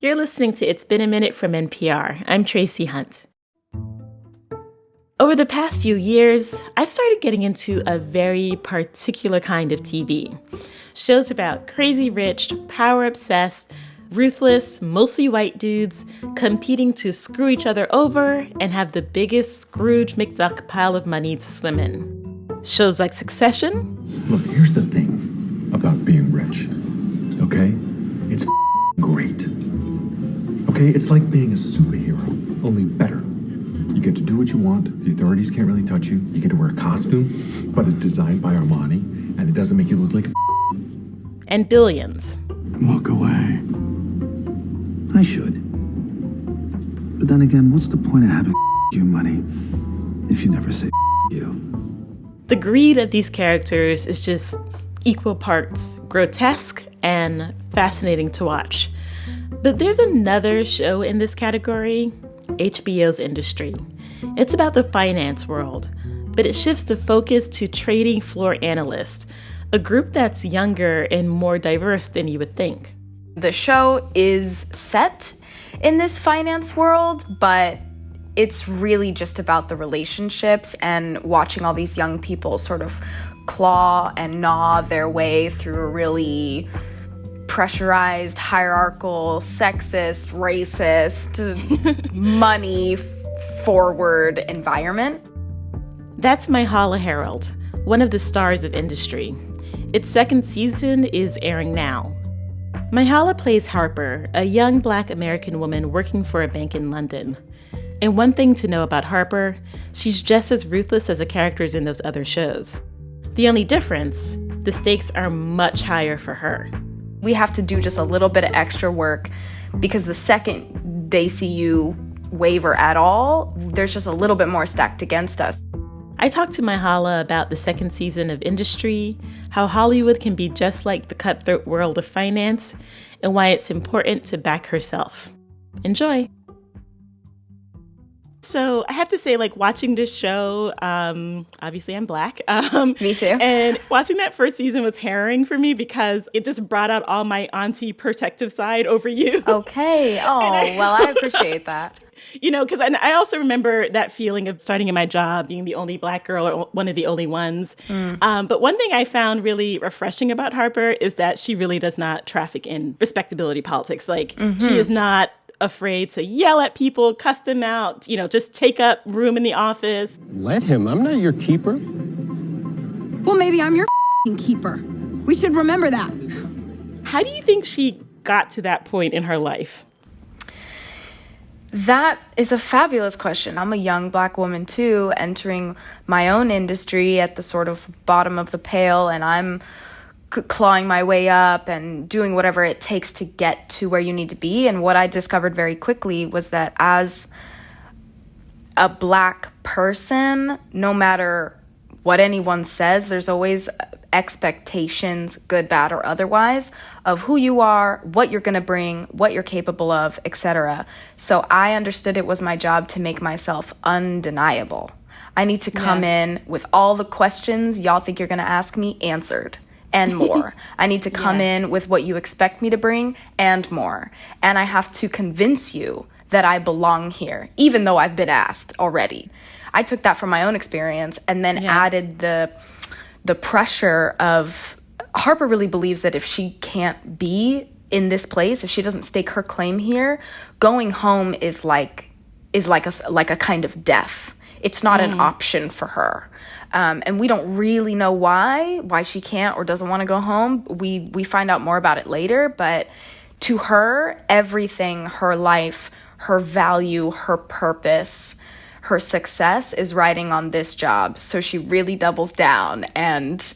You're listening to It's Been a Minute from NPR. I'm Tracie Hunte. Over the past few years, I've started getting into a very particular kind of TV. Shows about crazy rich, power-obsessed, ruthless, mostly white dudes competing to screw each other over and have the biggest Scrooge McDuck pile of money to swim in. Shows like Succession. Look, here's the thing about being rich, okay? It's great. Okay, it's like being a superhero, only better. You get to do what you want, the authorities can't really touch you, you get to wear a costume, but it's designed by Armani, and it doesn't make you look like a And Billions. Walk away. I should. But then again, what's the point of having you money if you never say you? The greed of these characters is just equal parts grotesque and fascinating to watch. But there's another show in this category, HBO's Industry. It's about the finance world, but it shifts the focus to trading floor analysts, a group that's younger and more diverse than you would think. The show is set in this finance world, but it's really just about the relationships and watching all these young people sort of claw and gnaw their way through a really pressurized, hierarchical, sexist, racist, money-forward environment. That's Myha'la Herrold, one of the stars of Industry. Its second season is airing now. Myha'la plays Harper, a young Black American woman working for a bank in London. And one thing to know about Harper, she's just as ruthless as the characters in those other shows. The only difference, the stakes are much higher for her. We have to do just a little bit of extra work because the second they see you waver at all, there's just a little bit more stacked against us. I talked to Myha'la about the second season of Industry, how Hollywood can be just like the cutthroat world of finance, and why it's important to back herself. Enjoy. So I have to say, watching this show, obviously I'm Black. Me too. And watching that first season was harrowing for me because it just brought out all my auntie protective side over you. Okay. Oh, well, I appreciate that. Because I also remember that feeling of starting in my job, being the only Black girl or one of the only ones. But one thing I found really refreshing about Harper is that she really does not traffic in respectability politics. She is not afraid to yell at people, cuss them out, just take up room in the office. Let him. I'm not your keeper. Well, maybe I'm your keeper. We should remember that. How do you think she got to that point in her life? That is a fabulous question. I'm a young Black woman, too, entering my own industry at the sort of bottom of the pail, and I'm clawing my way up and doing whatever it takes to get to where you need to be. And what I discovered very quickly was that as a Black person, no matter what anyone says, there's always expectations, good, bad, or otherwise, of who you are, what you're going to bring, what you're capable of, etc. So I understood it was my job to make myself undeniable. I need to come in with all the questions y'all think you're going to ask me answered. And more. I need to come in with what you expect me to bring and more. And I have to convince you that I belong here, even though I've been asked already. I took that from my own experience and then added the pressure of Harper really believes that if she can't be in this place, if she doesn't stake her claim here, going home is like a kind of death. It's not an option for her. And we don't really know why she can't or doesn't want to go home. We find out more about it later, but to her, everything, her life, her value, her purpose, her success is riding on this job. So she really doubles down and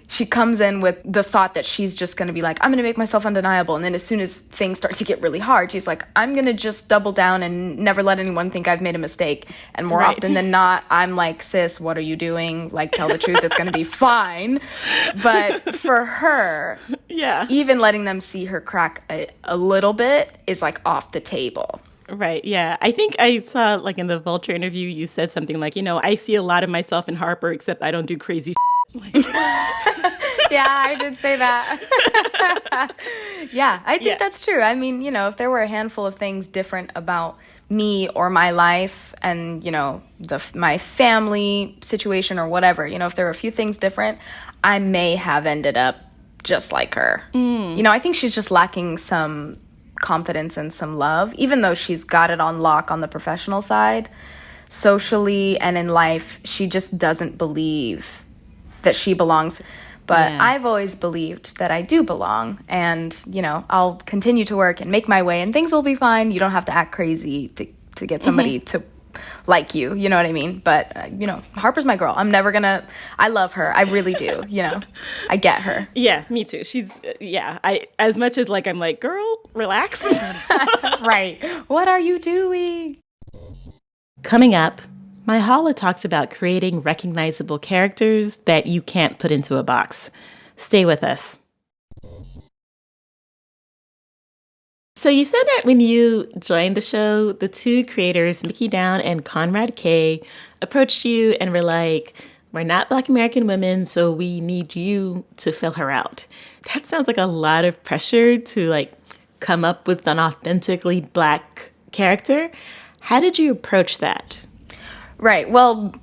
she comes in with the thought that she's just going to be like, I'm going to make myself undeniable. And then as soon as things start to get really hard, she's like, I'm going to just double down and never let anyone think I've made a mistake. And more often than not, I'm like, sis, what are you doing? Tell the truth. It's going to be fine. But for her, even letting them see her crack a little bit is off the table. Right. Yeah. I think I saw in the Vulture interview, you said something like, I see a lot of myself in Harper, except I don't do crazy. Yeah, I did say that. Yeah, I think that's true. I mean, if there were a handful of things different about me or my life and, my family situation or whatever, if there were a few things different, I may have ended up just like her. I think she's just lacking some confidence and some love, even though she's got it on lock on the professional side. Socially and in life, she just doesn't believe that she belongs. But I've always believed that I do belong, and, I'll continue to work and make my way, and things will be fine. You don't have to act crazy to get somebody to like you, you know what I mean? But, Harper's my girl. I'm never gonna, I love her. I really do, I get her. Yeah, me too. She's, as much as I'm like, girl, relax. Right. What are you doing? Coming up, Myha'la talks about creating recognizable characters that you can't put into a box. Stay with us. So you said that when you joined the show, the two creators, Mickey Down and Conrad K, approached you and were like, we're not Black American women, so we need you to fill her out. That sounds like a lot of pressure to come up with an authentically Black character. How did you approach that? Right. Well,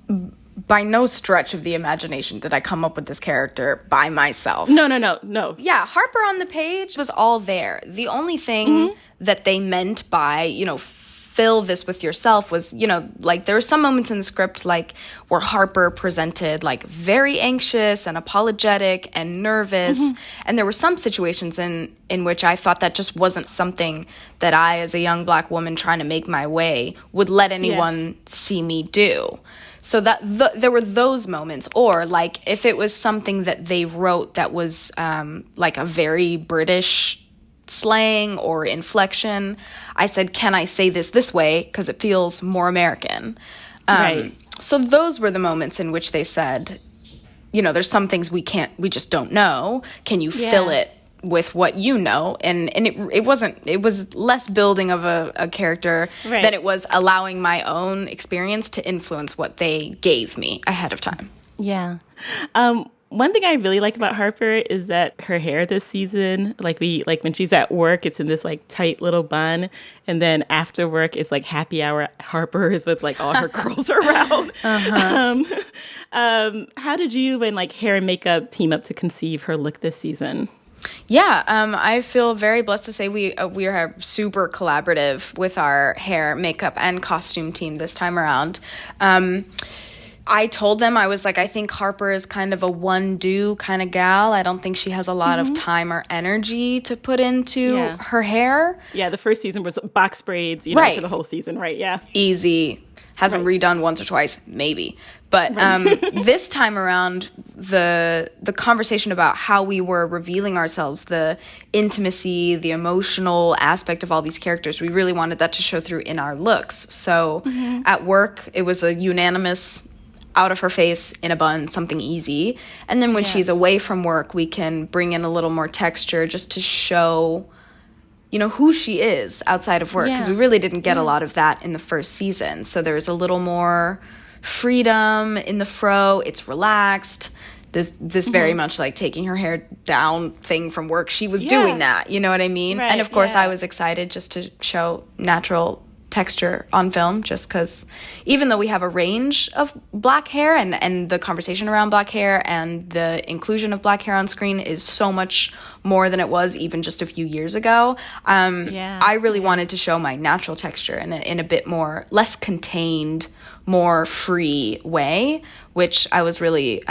by no stretch of the imagination did I come up with this character by myself. No. Yeah, Harper on the page was all there. The only thing that they meant by, fill this with yourself was, there were some moments in the script, where Harper presented, very anxious and apologetic and nervous. And there were some situations in which I thought that just wasn't something that I, as a young Black woman trying to make my way, would let anyone see me do. So that there were those moments. Or, if it was something that they wrote that was, a very British slang or inflection, I said, can I say this way? Because it feels more American. Right. So those were the moments in which they said, there's some things we just don't know. Can you fill it with what you know? And it was less building of a character than it was allowing my own experience to influence what they gave me ahead of time. Yeah. One thing I really like about Harper is that her hair this season, when she's at work, it's in this tight little bun, and then after work, it's happy hour. Harper is with all her curls around. How did you and hair and makeup team up to conceive her look this season? Yeah, I feel very blessed to say we are super collaborative with our hair, makeup, and costume team this time around. I told them, I was like, I think Harper is kind of a one-do kind of gal. I don't think she has a lot of time or energy to put into her hair. Yeah, the first season was box braids, for the whole season, right? Yeah. Easy. Hasn't redone once or twice, maybe. But this time around, the conversation about how we were revealing ourselves, the intimacy, the emotional aspect of all these characters, we really wanted that to show through in our looks. So at work, it was a unanimous out of her face in a bun, something easy. And then when she's away from work, we can bring in a little more texture just to show, who she is outside of work. Because we really didn't get a lot of that in the first season. So there's a little more freedom in the fro. It's relaxed. This very much taking her hair down thing from work. She was doing that, you know what I mean? Right, and of course I was excited just to show natural texture on film, just because even though we have a range of Black hair and the conversation around Black hair and the inclusion of Black hair on screen is so much more than it was even just a few years ago, I really wanted to show my natural texture in a bit more, less contained, more free way, which I was really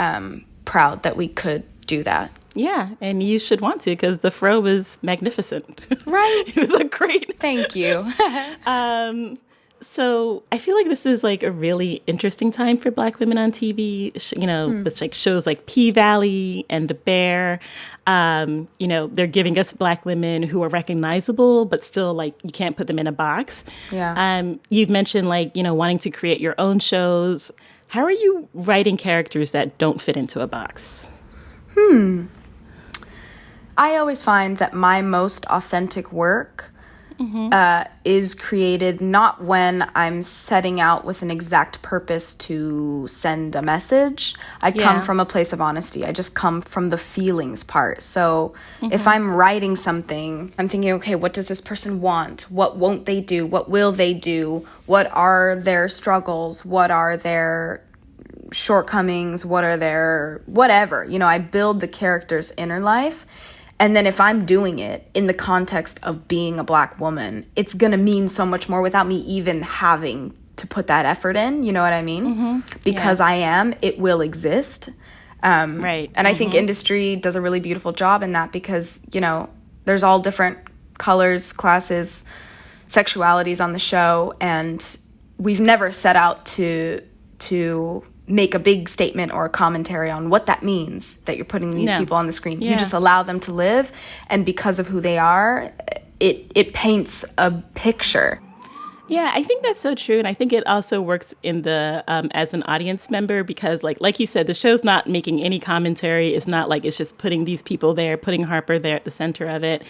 proud that we could do that. Yeah, and you should want to, because the fro was magnificent. Right. It was great. Thank you. So I feel like this is a really interesting time for Black women on TV. With shows like P-Valley and The Bear. They're giving us Black women who are recognizable, but still you can't put them in a box. Yeah. You've mentioned wanting to create your own shows. How are you writing characters that don't fit into a box? I always find that my most authentic work is created not when I'm setting out with an exact purpose to send a message. I come from a place of honesty. I just come from the feelings part. So if I'm writing something, I'm thinking, okay, what does this person want? What won't they do? What will they do? What are their struggles? What are their shortcomings? What are their whatever? You know, I build the character's inner life. And then if I'm doing it in the context of being a Black woman, it's going to mean so much more without me even having to put that effort in. You know what I mean? Because I am, it will exist. Right. And I think Industry does a really beautiful job in that because, you know, there's all different colors, classes, sexualities on the show. And we've never set out to make a big statement or a commentary on what that means that you're putting these people on the screen. You just allow them to live, and because of who they are, it paints a picture. Yeah, I think that's so true. And I think it also works in the as an audience member because like you said, the show's not making any commentary. It's not like it's just putting these people there, putting Harper there at the center of it.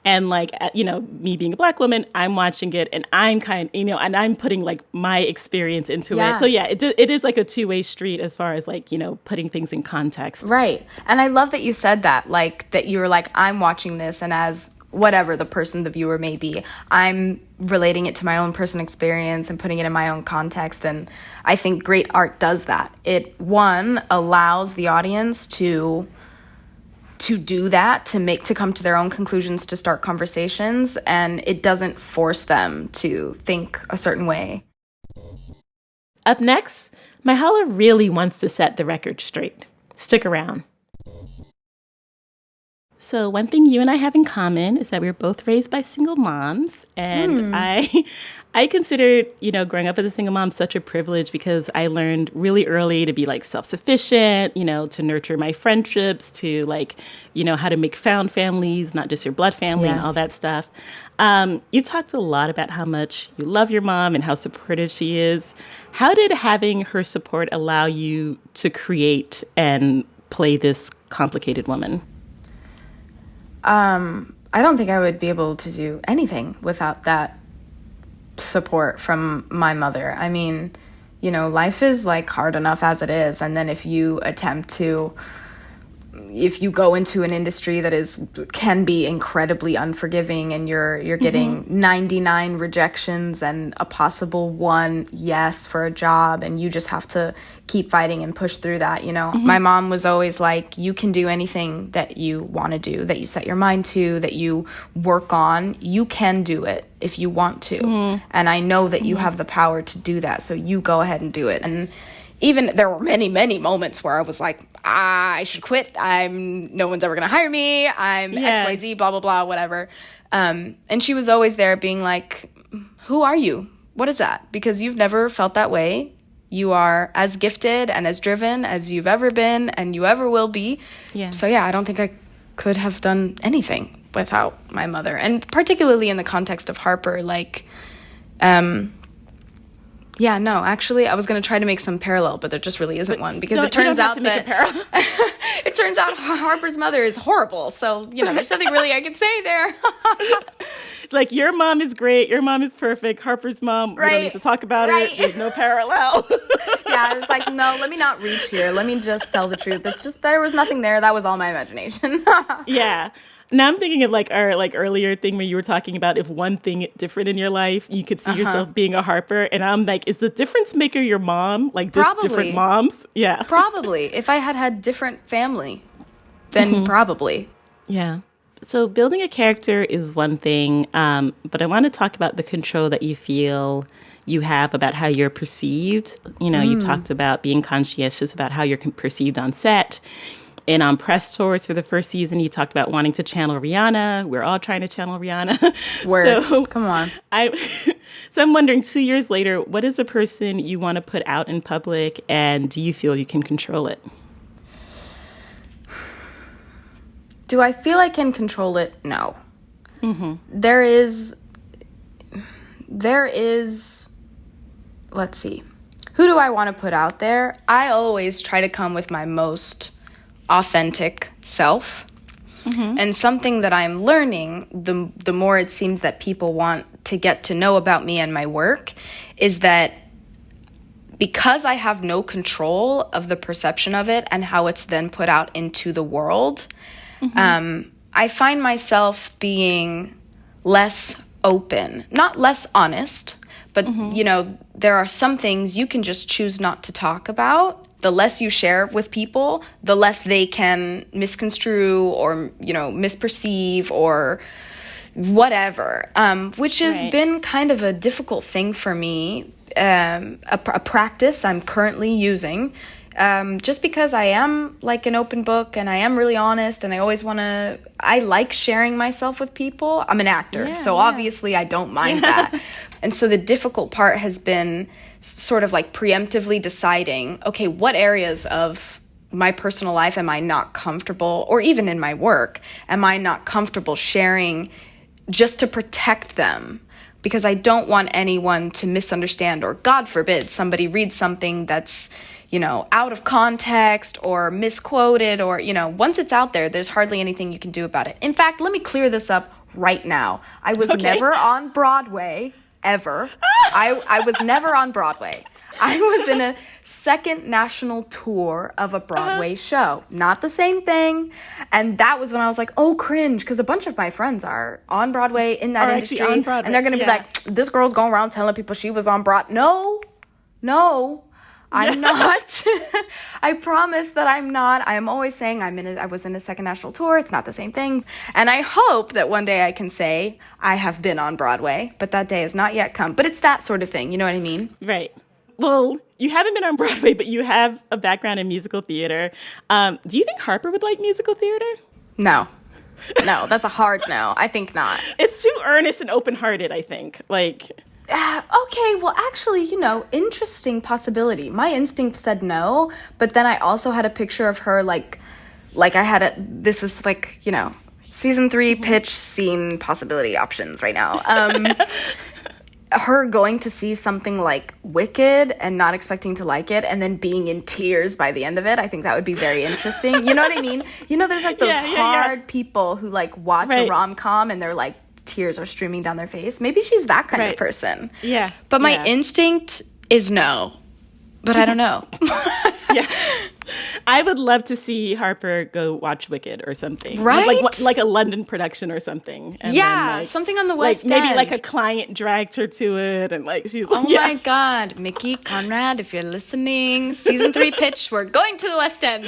And like, you know, me being a Black woman, I'm watching it and I'm and I'm putting like my experience into it. So yeah, it is like a two-way street as far as like, you know, putting things in context. Right. And I love that you said that, like that you were like, I'm watching this and as whatever the viewer may be, I'm relating it to my own personal experience and putting it in my own context. And I think great art does that. It, one, allows the audience to do that, to come to their own conclusions, to start conversations, and it doesn't force them to think a certain way. Up next, Myha'la really wants to set the record straight. Stick around. So one thing you and I have in common is that we were both raised by single moms. And I considered, you know, growing up as a single mom such a privilege because I learned really early to be like self-sufficient, you know, to nurture my friendships, to like, you know, how to make found families, not just your blood family and all that stuff. You talked a lot about how much you love your mom and how supportive she is. How did having her support allow you to create and play this complicated woman? I don't think I would be able to do anything without that support from my mother. I mean, you know, life is like hard enough as it is. And then if you go into an industry that can be incredibly unforgiving and you're getting 99 rejections and a possible one yes for a job, and you just have to keep fighting and push through that, you know. My mom was always like, you can do anything that you want to do, that you set your mind to, that you work on. You can do it if you want to. And I know that you have the power to do that, so you go ahead and do it. And even there were many, many moments where I was like, I should quit. No one's ever going to hire me. I'm XYZ, blah, blah, blah, whatever. And she was always there being like, who are you? What is that? Because you've never felt that way. You are as gifted and as driven as you've ever been and you ever will be. Yeah. So yeah, I don't think I could have done anything without my mother. And particularly in the context of Harper, like, yeah, no, actually, I was going to try to make some parallel, but there just really isn't one because it turns out it turns out Harper's mother is horrible. So, you know, there's nothing really I can say there. It's like your mom is great. Your mom is perfect. Harper's mom, we don't need to talk about it. There's no parallel. Yeah, I was like, no, let me not reach here. Let me just tell the truth. It's just there was nothing there. That was all my imagination. Yeah. Now I'm thinking of like our earlier thing where you were talking about if one thing different in your life, you could see yourself being a Harper. And I'm like, is the difference maker your mom? Like just different moms? Yeah. Probably. If I had different family, then probably. Yeah. So building a character is one thing, but I want to talk about the control that you feel you have about how you're perceived. You know, you talked about being conscientious about how you're perceived on set. And on press tours for the first season, you talked about wanting to channel Rihanna. We're all trying to channel Rihanna. Word. So, come on. So I'm wondering, 2 years later, what is a person you want to put out in public, and do you feel you can control it? Do I feel I can control it? No. There is, let's see. Who do I want to put out there? I always try to come with my most authentic self. And something that I'm learning, the more it seems that people want to get to know about me and my work, is that because I have no control of the perception of it and how it's then put out into the world, I find myself being less open, not less honest, but, you know, there are some things you can just choose not to talk about. The less you share with people, the less they can misconstrue or, you know, misperceive or whatever, which has been kind of a difficult thing for me, a practice I'm currently using, just because I am like an open book and I am really honest and I like sharing myself with people. I'm an actor, so obviously I don't mind that. And so the difficult part has been sort of like preemptively deciding, okay, what areas of my personal life am I not comfortable, or even in my work, am I not comfortable sharing just to protect them? Because I don't want anyone to misunderstand, or God forbid, somebody reads something that's, you know, out of context or misquoted, or, you know, once it's out there, there's hardly anything you can do about it. In fact, let me clear this up right now. I was never on Broadway, ever. I was never on Broadway. I was in a second national tour of a Broadway show. Not the same thing. And that was when I was like, oh, cringe, because a bunch of my friends are on Broadway in that industry. And they're going to be like, this girl's going around telling people she was on Broadway. No, I'm not. I promise that I'm not. I'm always saying I was in a second national tour. It's not the same thing. And I hope that one day I can say I have been on Broadway, but that day has not yet come. But it's that sort of thing. You know what I mean? Right. Well, you haven't been on Broadway, but you have a background in musical theater. Do you think Harper would like musical theater? No, that's a hard no. I think not. It's too earnest and open-hearted, I think. Like... Okay, well, actually, you know, interesting possibility. My instinct said no, but then I also had a picture of her like I had this is like, you know, season 3 pitch scene possibility options right now. Her going to see something like Wicked and not expecting to like it and then being in tears by the end of it. I think that would be very interesting. You know what I mean? You know, there's like those hard people who like watch a rom-com and they're like, tears are streaming down their face. Maybe she's that kind of person. Yeah. But my instinct is no. But I don't know. I would love to see Harper go watch Wicked or something. Right? Like a London production or something. And then, something on the West End. Maybe like a client dragged her to it and like she's oh my God. Mickey, Conrad, if you're listening, season 3 pitch, we're going to the West End.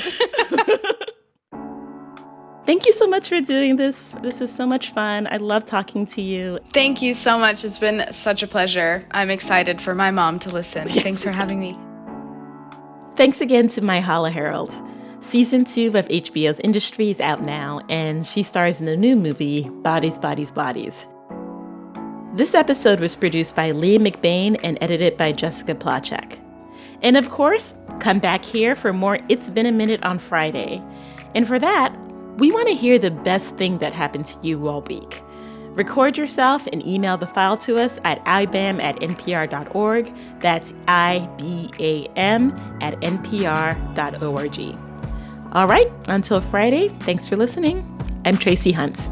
Thank you so much for doing this. This is so much fun. I love talking to you. Thank you so much. It's been such a pleasure. I'm excited for my mom to listen. Yes. Thanks for having me. Thanks again to Myha'la Herrold. Season 2 of HBO's Industry is out now, and she stars in the new movie, Bodies, Bodies, Bodies. This episode was produced by Liam McBain and edited by Jessica Plachek. And of course, come back here for more It's Been a Minute on Friday. And for that, we want to hear the best thing that happened to you all week. Record yourself and email the file to us at ibam@npr.org. That's IBAM@npr.org. All right, until Friday, thanks for listening. I'm Tracie Hunte.